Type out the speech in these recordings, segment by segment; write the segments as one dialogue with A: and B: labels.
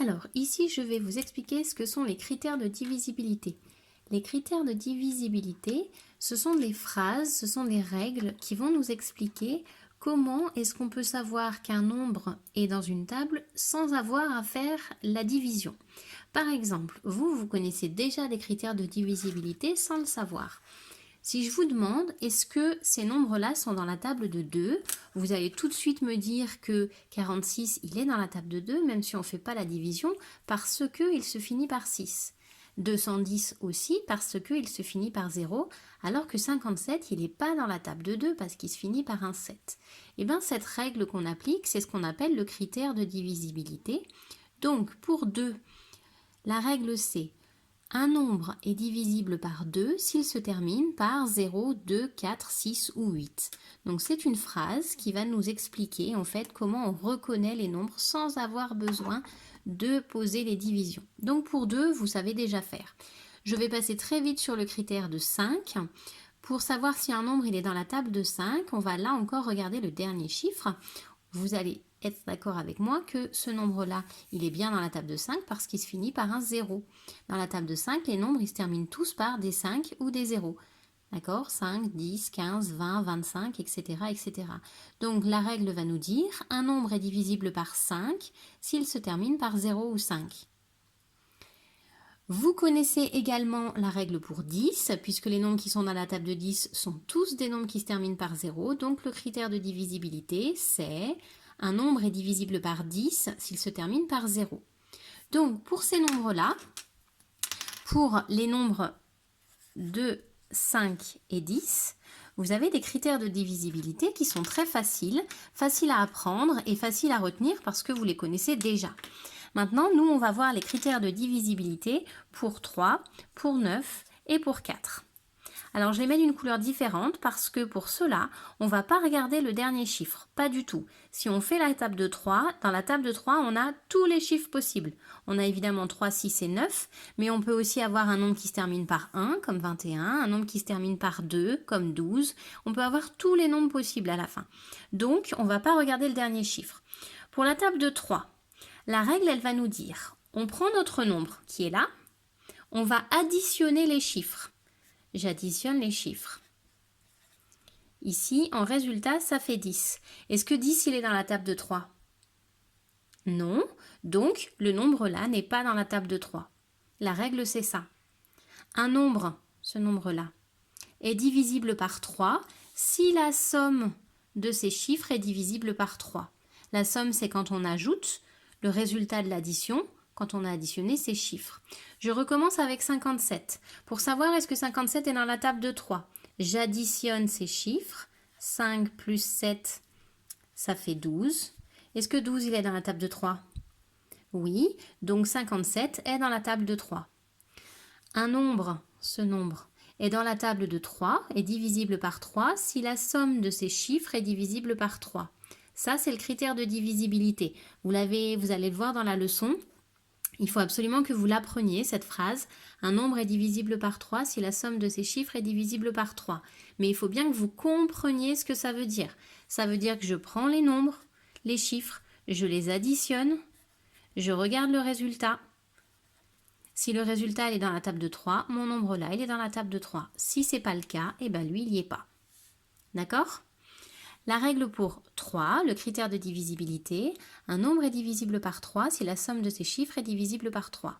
A: Alors, ici, je vais vous expliquer ce que sont les critères de divisibilité. Les critères de divisibilité, ce sont des phrases, ce sont des règles qui vont nous expliquer comment est-ce qu'on peut savoir qu'un nombre est dans une table sans avoir à faire la division. Par exemple, vous connaissez déjà des critères de divisibilité sans le savoir. Si je vous demande, est-ce que ces nombres-là sont dans la table de 2, vous allez tout de suite me dire que 46, il est dans la table de 2, même si on ne fait pas la division, parce qu'il se finit par 6. 210 aussi, parce qu'il se finit par 0, alors que 57, il n'est pas dans la table de 2, parce qu'il se finit par un 7. Et bien, cette règle qu'on applique, c'est ce qu'on appelle le critère de divisibilité. Donc, pour 2, la règle c'est un nombre est divisible par 2 s'il se termine par 0, 2, 4, 6 ou 8. Donc c'est une phrase qui va nous expliquer en fait comment on reconnaît les nombres sans avoir besoin de poser les divisions. Donc pour 2, vous savez déjà faire. Je vais passer très vite sur le critère de 5. Pour savoir si un nombre il est dans la table de 5, on va là encore regarder le dernier chiffre. Vous allez être d'accord avec moi que ce nombre-là, il est bien dans la table de 5 parce qu'il se finit par un 0. Dans la table de 5, les nombres, ils se terminent tous par des 5 ou des 0. D'accord? 5, 10, 15, 20, 25, etc., etc. Donc la règle va nous dire un nombre est divisible par 5 s'il se termine par 0 ou 5. Vous connaissez également la règle pour 10, puisque les nombres qui sont dans la table de 10 sont tous des nombres qui se terminent par 0. Donc le critère de divisibilité, c'est un nombre est divisible par 10 s'il se termine par 0. Donc pour ces nombres-là, pour les nombres 2, 5 et 10, vous avez des critères de divisibilité qui sont très faciles à apprendre et faciles à retenir parce que vous les connaissez déjà. Maintenant, nous, on va voir les critères de divisibilité pour 3, pour 9 et pour 4. Alors, je les mets d'une couleur différente parce que pour cela, on ne va pas regarder le dernier chiffre, pas du tout. Si on fait la table de 3, dans la table de 3, on a tous les chiffres possibles. On a évidemment 3, 6 et 9, mais on peut aussi avoir un nombre qui se termine par 1, comme 21, un nombre qui se termine par 2, comme 12. On peut avoir tous les nombres possibles à la fin. Donc, on ne va pas regarder le dernier chiffre. Pour la table de 3, la règle, elle va nous dire, on prend notre nombre qui est là, on va additionner les chiffres. J'additionne les chiffres. Ici, en résultat, ça fait 10. Est-ce que 10, il est dans la table de 3? Non. Donc, le nombre là n'est pas dans la table de 3. La règle, c'est ça. Un nombre, ce nombre-là, est divisible par 3 si la somme de ces chiffres est divisible par 3. La somme, c'est quand on ajoute le résultat de l'addition, quand on a additionné ces chiffres. Je recommence avec 57. Pour savoir est-ce que 57 est dans la table de 3, j'additionne ces chiffres. 5 plus 7, ça fait 12. Est-ce que 12, il est dans la table de 3? Oui, donc 57 est dans la table de 3. Un nombre, ce nombre, est dans la table de 3, est divisible par 3 si la somme de ces chiffres est divisible par 3. Ça, c'est le critère de divisibilité. Vous allez le voir dans la leçon. Il faut absolument que vous l'appreniez, cette phrase. Un nombre est divisible par 3 si la somme de ces chiffres est divisible par 3. Mais il faut bien que vous compreniez ce que ça veut dire. Ça veut dire que je prends les nombres, les chiffres, je les additionne, je regarde le résultat. Si le résultat est dans la table de 3, mon nombre là, il est dans la table de 3. Si ce n'est pas le cas, eh ben lui, il n'y est pas. D'accord ? La règle pour 3, le critère de divisibilité, un nombre est divisible par 3 si la somme de ses chiffres est divisible par 3.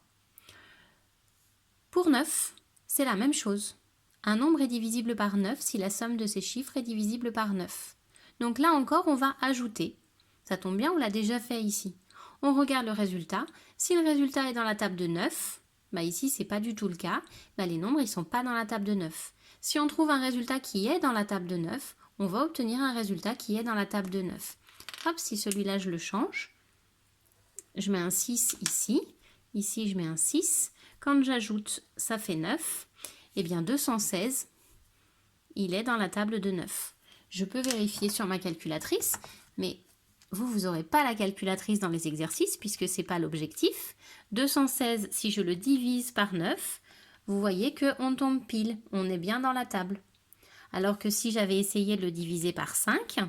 A: Pour 9, c'est la même chose. Un nombre est divisible par 9 si la somme de ses chiffres est divisible par 9. Donc là encore, on va ajouter. Ça tombe bien, on l'a déjà fait ici. On regarde le résultat. Si le résultat est dans la table de 9, ici, ce n'est pas du tout le cas. Les nombres, ils ne sont pas dans la table de 9. Si on trouve un résultat qui est dans la table de 9, on va obtenir un résultat qui est dans la table de 9. Hop, si celui-là, je le change, je mets un 6 ici. Ici, je mets un 6. Quand j'ajoute, ça fait 9. Eh bien, 216, il est dans la table de 9. Je peux vérifier sur ma calculatrice, mais vous n'aurez pas la calculatrice dans les exercices puisque ce n'est pas l'objectif. 216, si je le divise par 9, vous voyez qu'on tombe pile, on est bien dans la table. Alors que si j'avais essayé de le diviser par 5,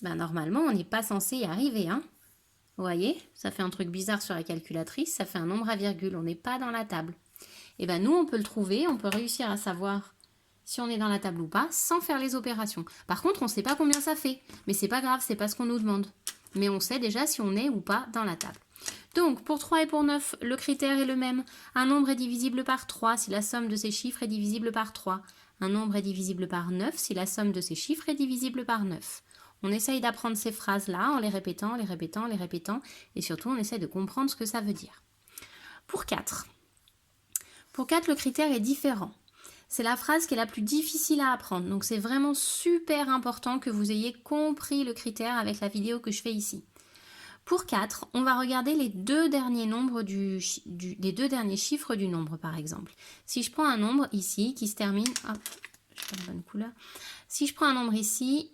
A: normalement, on n'est pas censé y arriver. Vous voyez, ça fait un truc bizarre sur la calculatrice, ça fait un nombre à virgule, on n'est pas dans la table. Et bien nous, on peut le trouver, on peut réussir à savoir si on est dans la table ou pas, sans faire les opérations. Par contre, on ne sait pas combien ça fait, mais c'est pas grave, c'est pas ce qu'on nous demande. Mais on sait déjà si on est ou pas dans la table. Donc, pour 3 et pour 9, le critère est le même. Un nombre est divisible par 3 si la somme de ses chiffres est divisible par 3. Un nombre est divisible par 9 si la somme de ses chiffres est divisible par 9. On essaye d'apprendre ces phrases-là en les répétant, les répétant, les répétant, et surtout on essaye de comprendre ce que ça veut dire. Pour 4, le critère est différent. C'est la phrase qui est la plus difficile à apprendre, donc c'est vraiment super important que vous ayez compris le critère avec la vidéo que je fais ici. Pour 4, on va regarder les deux derniers nombres les deux derniers chiffres du nombre, par exemple. Si je prends un nombre ici qui se termine... Hop, je fais la bonne couleur. Si je prends un nombre ici,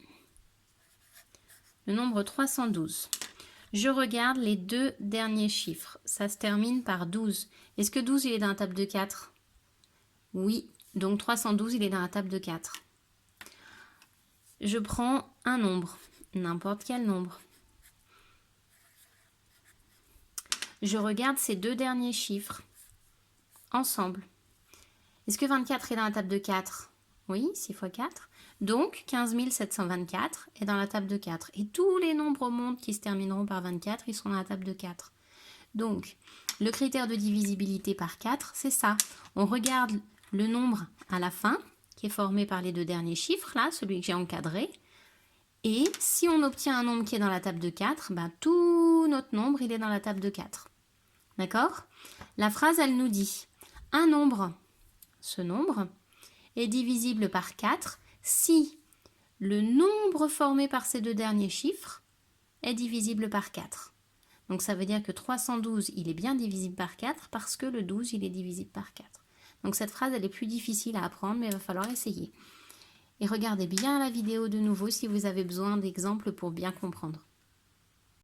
A: le nombre 312, je regarde les deux derniers chiffres. Ça se termine par 12. Est-ce que 12, il est dans la table de 4? Oui, donc 312, il est dans la table de 4. Je prends un nombre, n'importe quel nombre. Je regarde ces deux derniers chiffres ensemble. Est-ce que 24 est dans la table de 4? Oui, 6 fois 4. Donc, 15 724 est dans la table de 4. Et tous les nombres au monde qui se termineront par 24, ils sont dans la table de 4. Donc, le critère de divisibilité par 4, c'est ça. On regarde le nombre à la fin, qui est formé par les deux derniers chiffres, là, celui que j'ai encadré. Et si on obtient un nombre qui est dans la table de 4, ben, tout notre nombre, il est dans la table de 4. D'accord? La phrase, elle nous dit, un nombre, ce nombre, est divisible par 4 si le nombre formé par ces deux derniers chiffres est divisible par 4. Donc ça veut dire que 312, il est bien divisible par 4 parce que le 12, il est divisible par 4. Donc cette phrase, elle est plus difficile à apprendre, mais il va falloir essayer. Et regardez bien la vidéo de nouveau si vous avez besoin d'exemples pour bien comprendre.